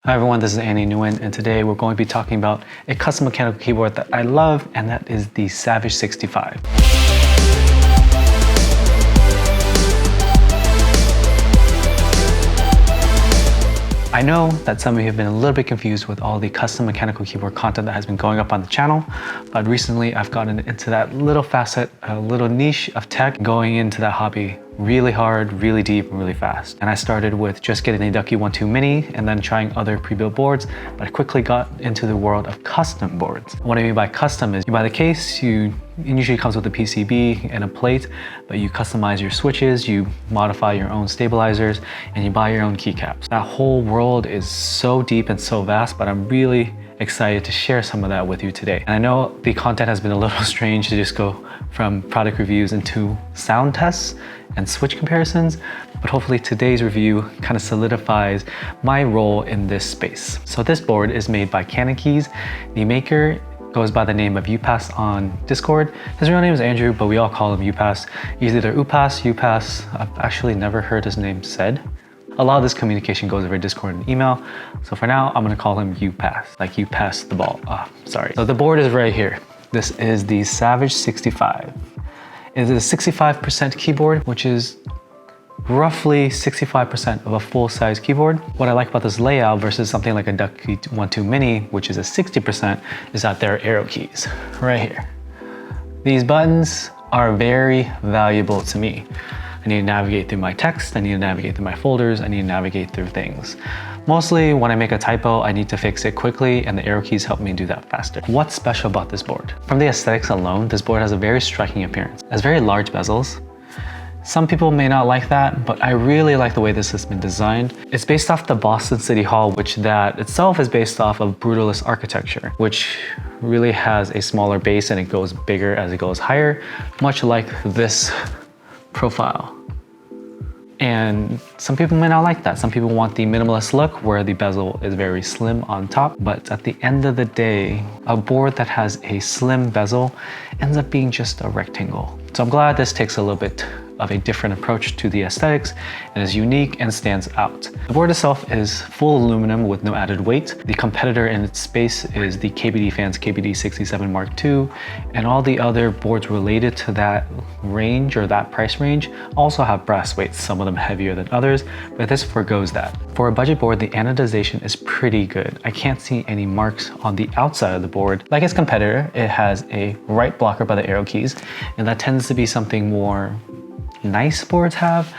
Hi everyone, this is Andy Nguyen, and today we're going to be talking about a custom mechanical keyboard that I love, and that is the Savage65. I know that some of you have been a little bit confused with all the custom mechanical keyboard content that has been going up on the channel, but recently I've gotten into that little facet, a little niche of tech, going into that hobby really hard, really deep, and really fast. And I started with just getting the Ducky 1.2 Mini and then trying other pre-built boards, but I quickly got into the world of custom boards. What I mean by custom is you buy the case, it usually comes with a PCB and a plate, but you customize your switches, you modify your own stabilizers, and you buy your own keycaps. That whole world is so deep and so vast, but I'm really excited to share some of that with you today. And I know the content has been a little strange to just go from product reviews into sound tests and switch comparisons, but hopefully today's review kind of solidifies my role in this space. So this board is made by Cannonkeys. The maker goes by the name of Upass on Discord. His real name is Andrew, but we all call him Upass. He's either Upass, Upass. I've actually never heard his name said. A lot of this communication goes over Discord and email. So for now, I'm gonna call him Upass, like you pass the ball. Sorry. So the board is right here. This is the Savage65. It is a 65% keyboard, which is roughly 65% of a full-size keyboard. What I like about this layout versus something like a Ducky 1.2 Mini, which is a 60%, is that there are arrow keys right here. These buttons are very valuable to me. I need to navigate through my text, I need to navigate through my folders, I need to navigate through things. Mostly when I make a typo, I need to fix it quickly, and the arrow keys help me do that faster. What's special about this board? From the aesthetics alone, this board has a very striking appearance. It has very large bezels. Some people may not like that, but I really like the way this has been designed. It's based off the Boston City Hall, which that itself is based off of brutalist architecture, which really has a smaller base and it goes bigger as it goes higher, much like this profile. And some people may not like that. Some people want the minimalist look where the bezel is very slim on top. But at the end of the day, a board that has a slim bezel ends up being just a rectangle. So I'm glad this takes a little bit of a different approach to the aesthetics and is unique and stands out. The board itself is full aluminum with no added weight. The competitor in its space is the KBD Fans KBD67 Mark II, and all the other boards related to that range or that price range also have brass weights, some of them heavier than others, but this forgoes that. For a budget board, the anodization is pretty good. I can't see any marks on the outside of the board. Like its competitor, it has a right blocker by the arrow keys, and that tends to be something more nice boards have.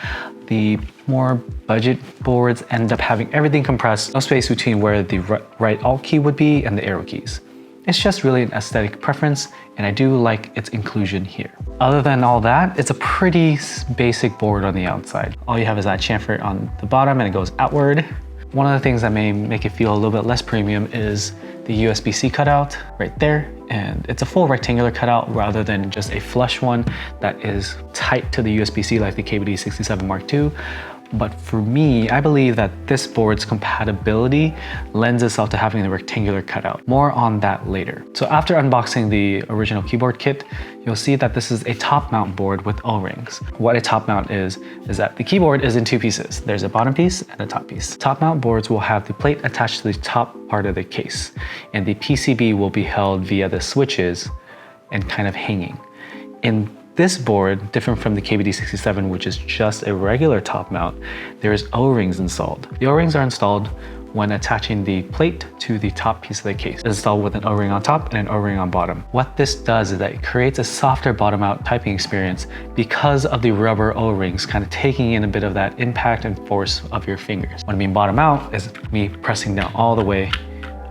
The more budget boards end up having everything compressed, no space between where the right alt key would be and the arrow keys. It's just really an aesthetic preference, and I do like its inclusion here. Other than all that, it's a pretty basic board on the outside. All you have is that chamfer on the bottom and it goes outward. One of the things that may make it feel a little bit less premium is the USB-C cutout right there. And it's a full rectangular cutout rather than just a flush one that is tight to the USB-C like the KBD67 Mark II. But for me, I believe that this board's compatibility lends itself to having the rectangular cutout. More on that later. So after unboxing the original keyboard kit, you'll see that this is a top mount board with O-rings. What a top mount is that the keyboard is in two pieces. There's a bottom piece and a top piece. Top mount boards will have the plate attached to the top part of the case, and the PCB will be held via the switches and kind of hanging. In this board, different from the KBD67, which is just a regular top mount, there's O-rings installed. The O-rings are installed when attaching the plate to the top piece of the case. It's installed with an O-ring on top and an O-ring on bottom. What this does is that it creates a softer bottom out typing experience because of the rubber O-rings kind of taking in a bit of that impact and force of your fingers. What I mean bottom out is me pressing down all the way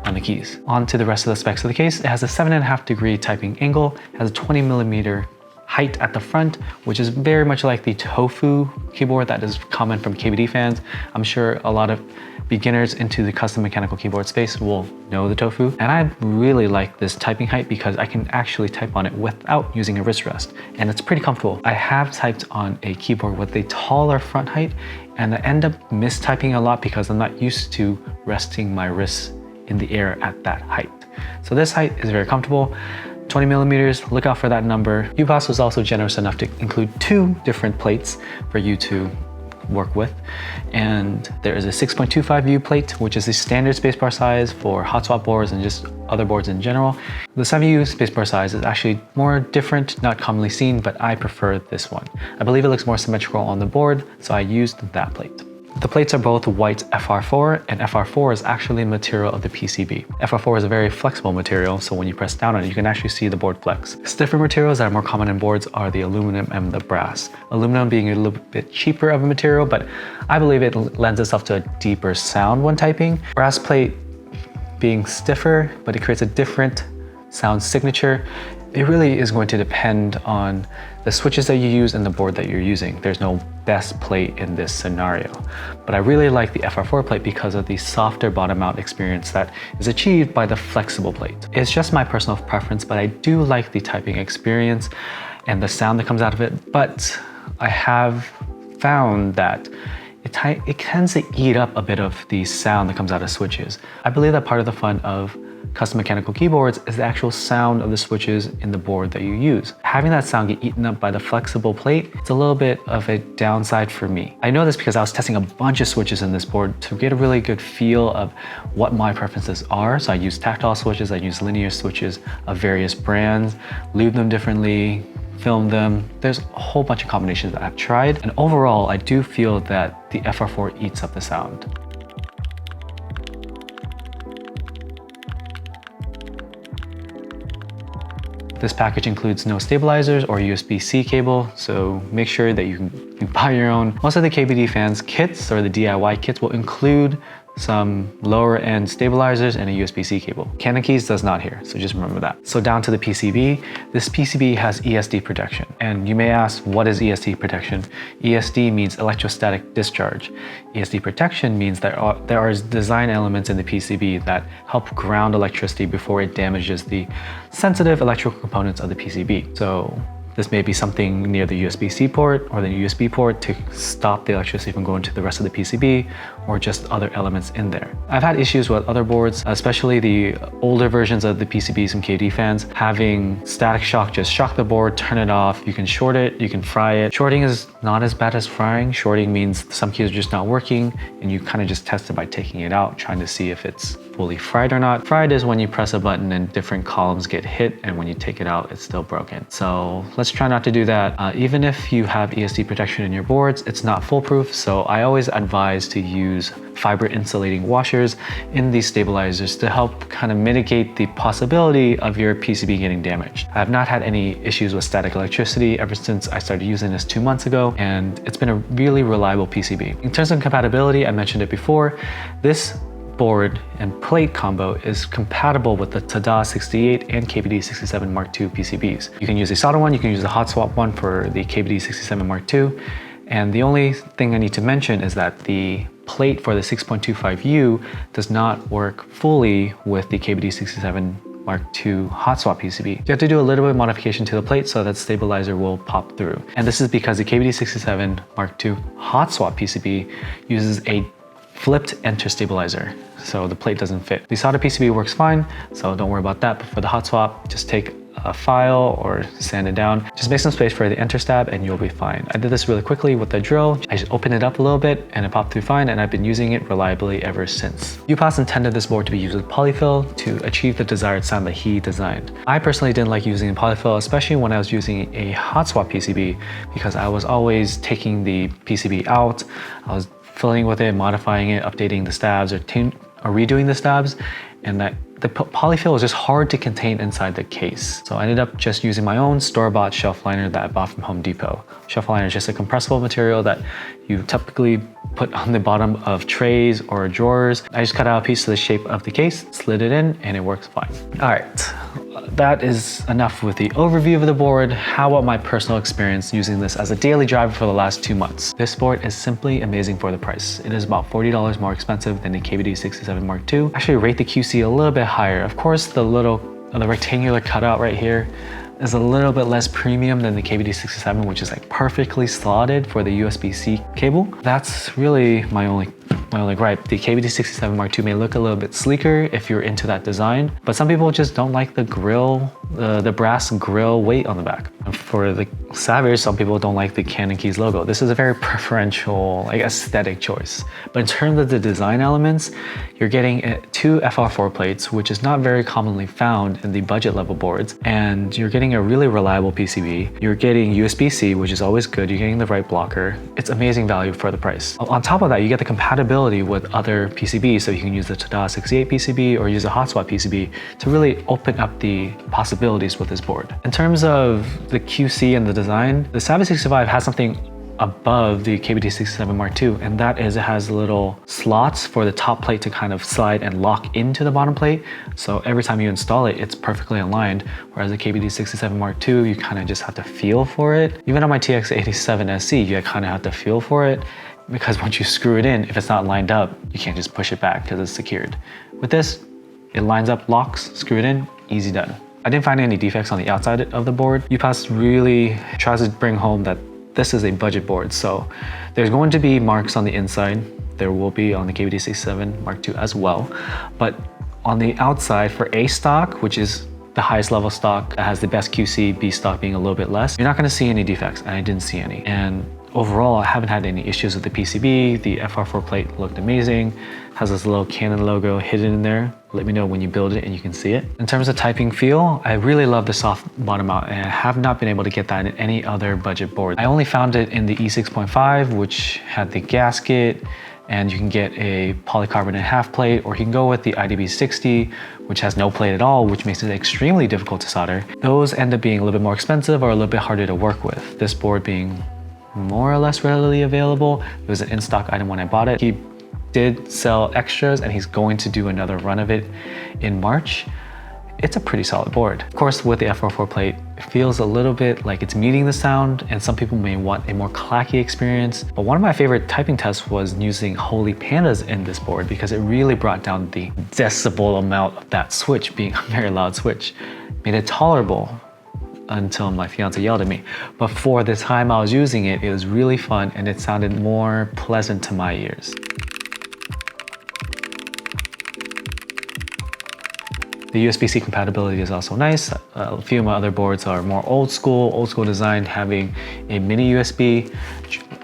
on the keys. On to the rest of the specs of the case. It has a 7.5 degree typing angle, has a 20mm height at the front, which is very much like the Tofu keyboard that is common from KBD Fans. I'm sure a lot of beginners into the custom mechanical keyboard space will know the Tofu. And I really like this typing height because I can actually type on it without using a wrist rest, and it's pretty comfortable. I have typed on a keyboard with a taller front height, and I end up mistyping a lot because I'm not used to resting my wrists in the air at that height. So this height is very comfortable. 20mm, look out for that number. Upass was also generous enough to include two different plates for you to work with. And there is a 6.25U plate, which is the standard spacebar size for hot swap boards and just other boards in general. The 7U spacebar size is actually more different, not commonly seen, but I prefer this one. I believe it looks more symmetrical on the board, so I used that plate. The plates are both white FR4, and FR4 is actually the material of the PCB. FR4 is a very flexible material, so when you press down on it, you can actually see the board flex. Stiffer materials that are more common in boards are the aluminum and the brass. Aluminum being a little bit cheaper of a material, but I believe it lends itself to a deeper sound when typing. Brass plate being stiffer, but it creates a different sound signature. It really is going to depend on the switches that you use and the board that you're using. There's no best plate in this scenario. But I really like the FR4 plate because of the softer bottom mount experience that is achieved by the flexible plate. It's just my personal preference, but I do like the typing experience and the sound that comes out of it. But I have found that it tends to eat up a bit of the sound that comes out of switches. I believe that part of the fun of custom mechanical keyboards is the actual sound of the switches in the board that you use. Having that sound get eaten up by the flexible plate, it's a little bit of a downside for me. I know this because I was testing a bunch of switches in this board to get a really good feel of what my preferences are. So I use tactile switches, I use linear switches of various brands, lube them differently, film them. There's a whole bunch of combinations that I've tried. And overall, I do feel that the FR4 eats up the sound. This package includes no stabilizers or USB-C cable, so make sure that you buy your own. Most of the KBD fans kits or the DIY kits will include some lower end stabilizers and a USB-C cable. Cannonkeys does not here, so just remember that. So down to the PCB. This PCB has ESD protection. And you may ask, what is ESD protection? ESD means electrostatic discharge. ESD protection means there are design elements in the PCB that help ground electricity before it damages the sensitive electrical components of the PCB. So this may be something near the USB-C port or the USB port to stop the electricity from going to the rest of the PCB, or just other elements in there. I've had issues with other boards, especially the older versions of the PCBs from KD fans, having static shock just shock the board, turn it off. You can short it, you can fry it. Shorting is not as bad as frying. Shorting means some keys are just not working and you kind of just test it by taking it out, trying to see if it's fully fried or not. Fried is when you press a button and different columns get hit, and when you take it out, it's still broken. So let's try not to do that. Even if you have ESD protection in your boards, it's not foolproof. So I always advise to use fiber insulating washers in these stabilizers to help kind of mitigate the possibility of your PCB getting damaged. I have not had any issues with static electricity ever since I started using this 2 months ago, and it's been a really reliable PCB. In terms of compatibility, I mentioned it before, this board and plate combo is compatible with the TADA 68 and KBD 67 Mark II PCBs. You can use a solder one, you can use the hot swap one for the KBD 67 Mark II. And the only thing I need to mention is that the plate for the 6.25U does not work fully with the KBD 67 Mark II hot swap PCB. You have to do a little bit of modification to the plate so that stabilizer will pop through. And this is because the KBD 67 Mark II hot swap PCB uses a flipped enter stabilizer, so the plate doesn't fit. The solder PCB works fine, so don't worry about that. But for the hot swap, just take a file or sand it down. Just make some space for the enter stab and you'll be fine. I did this really quickly with the drill. I just opened it up a little bit and it popped through fine, and I've been using it reliably ever since. UPass intended this board to be used with polyfill to achieve the desired sound that he designed. I personally didn't like using polyfill, especially when I was using a hot swap PCB, because I was always taking the PCB out. I was filling with it, modifying it, updating the stabs, or redoing the stabs, and that the polyfill was just hard to contain inside the case. So I ended up just using my own store-bought shelf liner that I bought from Home Depot. Shelf liner is just a compressible material that you typically put on the bottom of trays or drawers. I just cut out a piece to the shape of the case, slid it in, and it works fine. All right, that is enough with the overview of the board. How about my personal experience using this as a daily driver for the last 2 months? This board is simply amazing for the price. It is about $40 more expensive than the KBD 67 Mark II. Actually rate the QC a little bit higher. Of course, the rectangular cutout right here is a little bit less premium than the KBD 67, which is like perfectly slotted for the USB-C cable. That's really my only gripe. The KBD 67 Mark II may look a little bit sleeker if you're into that design, but some people just don't like the grill the brass grill weight on the back. And for the Savage, some people don't like the Cannonkeys logo. This is a very preferential, like, aesthetic choice. But in terms of the design elements, you're getting 2 FR4 plates, which is not very commonly found in the budget level boards. And you're getting a really reliable PCB. You're getting USB-C, which is always good. You're getting the right blocker. It's amazing value for the price. On top of that, you get the compatibility with other PCBs. So you can use the Tada 68 PCB or use a hot swap PCB to really open up the possibilities with this board. In terms of the QC and the design, the Savage65 has something above the KBD67 Mark II, and that is it has little slots for the top plate to kind of slide and lock into the bottom plate. So every time you install it, it's perfectly aligned. Whereas the KBD67 Mark II, you kind of just have to feel for it. Even on my TX87 SC, you kind of have to feel for it, because once you screw it in, if it's not lined up, you can't just push it back because it's secured. With this, it lines up, locks, screw it in, easy done. I didn't find any defects on the outside of the board. UPass really tries to bring home that this is a budget board. So there's going to be marks on the inside. There will be on the KBD67 Mark II as well. But on the outside for A stock, which is the highest level stock that has the best QC, B stock being a little bit less, you're not gonna see any defects, and I didn't see any. And overall, I haven't had any issues with the PCB. The FR4 plate looked amazing. Has this little Canon logo hidden in there. Let me know when you build it and you can see it. In terms of typing feel, I really love the soft bottom mount, and I have not been able to get that in any other budget board. I only found it in the E6.5, which had the gasket, and you can get a polycarbonate half plate, or you can go with the IDB60, which has no plate at all, which makes it extremely difficult to solder. Those end up being a little bit more expensive or a little bit harder to work with. This board being more or less readily available. It was an in-stock item when I bought it. He did sell extras, and he's going to do another run of it in March. It's a pretty solid board. Of course, with the FR4 plate, it feels a little bit like it's muting the sound, and some people may want a more clacky experience. But one of my favorite typing tests was using Holy Pandas in this board, because it really brought down the decibel amount of that switch being a very loud switch. Made it tolerable until my fiance yelled at me. But for the time I was using it, it was really fun, and it sounded more pleasant to my ears. The USB-C compatibility is also nice. A few of my other boards are more old school design, having a mini USB.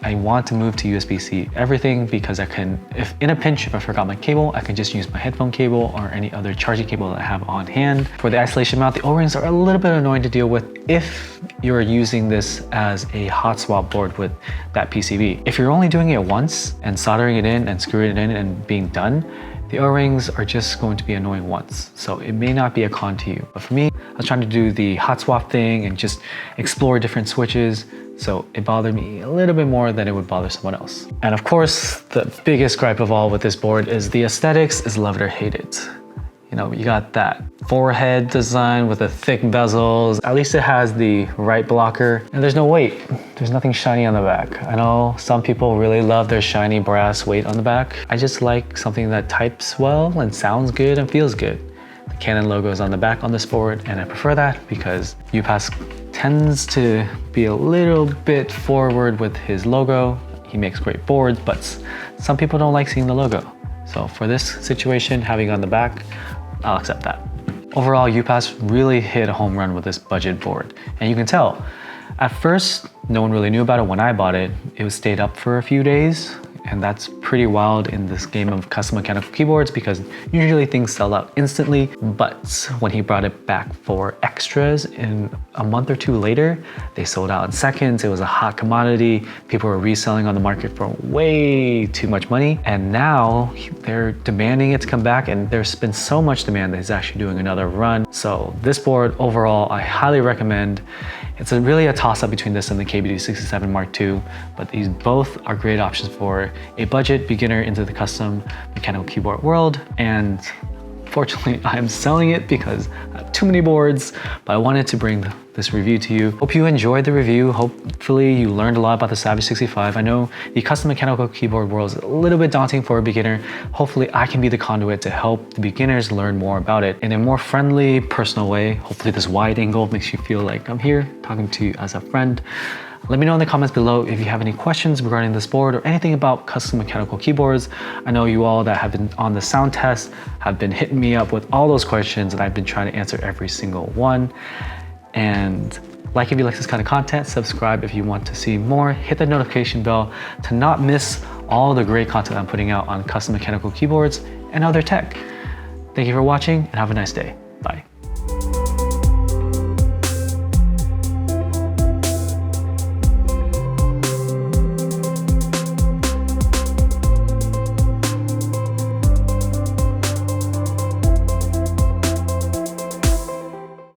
I want to move to USB-C everything, because I can, if in a pinch, if I forgot my cable, I can just use my headphone cable or any other charging cable that I have on hand. For the isolation mount, the O-rings are a little bit annoying to deal with if you're using this as a hot swap board with that PCB. If you're only doing it once and soldering it in and screwing it in and being done, the O-rings are just going to be annoying once, so it may not be a con to you. But for me, I was trying to do the hot swap thing and just explore different switches, so it bothered me a little bit more than it would bother someone else. And of course, the biggest gripe of all with this board is the aesthetics is love it or hate it. You know, you got that forehead design with the thick bezels. At least it has the right blocker, and there's no weight. There's nothing shiny on the back. I know some people really love their shiny brass weight on the back. I just like something that types well and sounds good and feels good. The Canon logo is on the back on this board, and I prefer that because UPass tends to be a little bit forward with his logo. He makes great boards, but some people don't like seeing the logo. So for this situation, having on the back, I'll accept that. Overall, UPass really hit a home run with this budget board. And you can tell, at first, no one really knew about it when I bought it. It was stayed up for a few days. And that's pretty wild in this game of custom mechanical keyboards, because usually things sell out instantly. But when he brought it back for extras in a month or two later, they sold out in seconds. It was a hot commodity. People were reselling on the market for way too much money. And now they're demanding it to come back, and there's been so much demand that he's actually doing another run. So this board overall, I highly recommend. It's really a toss-up between this and the KBD67 Mark II, but these both are great options for a budget beginner into the custom mechanical keyboard world. And fortunately, I'm selling it because I have too many boards, but I wanted to bring this review to you. Hope you enjoyed the review. Hopefully you learned a lot about the Savage65. I know the custom mechanical keyboard world is a little bit daunting for a beginner. Hopefully I can be the conduit to help the beginners learn more about it in a more friendly, personal way. Hopefully this wide angle makes you feel like I'm here talking to you as a friend. Let me know in the comments below if you have any questions regarding this board or anything about custom mechanical keyboards. I know you all that have been on the sound test have been hitting me up with all those questions, and I've been trying to answer every single one. And like if you like this kind of content, subscribe if you want to see more, hit the notification bell to not miss all the great content I'm putting out on custom mechanical keyboards and other tech. Thank you for watching and have a nice day.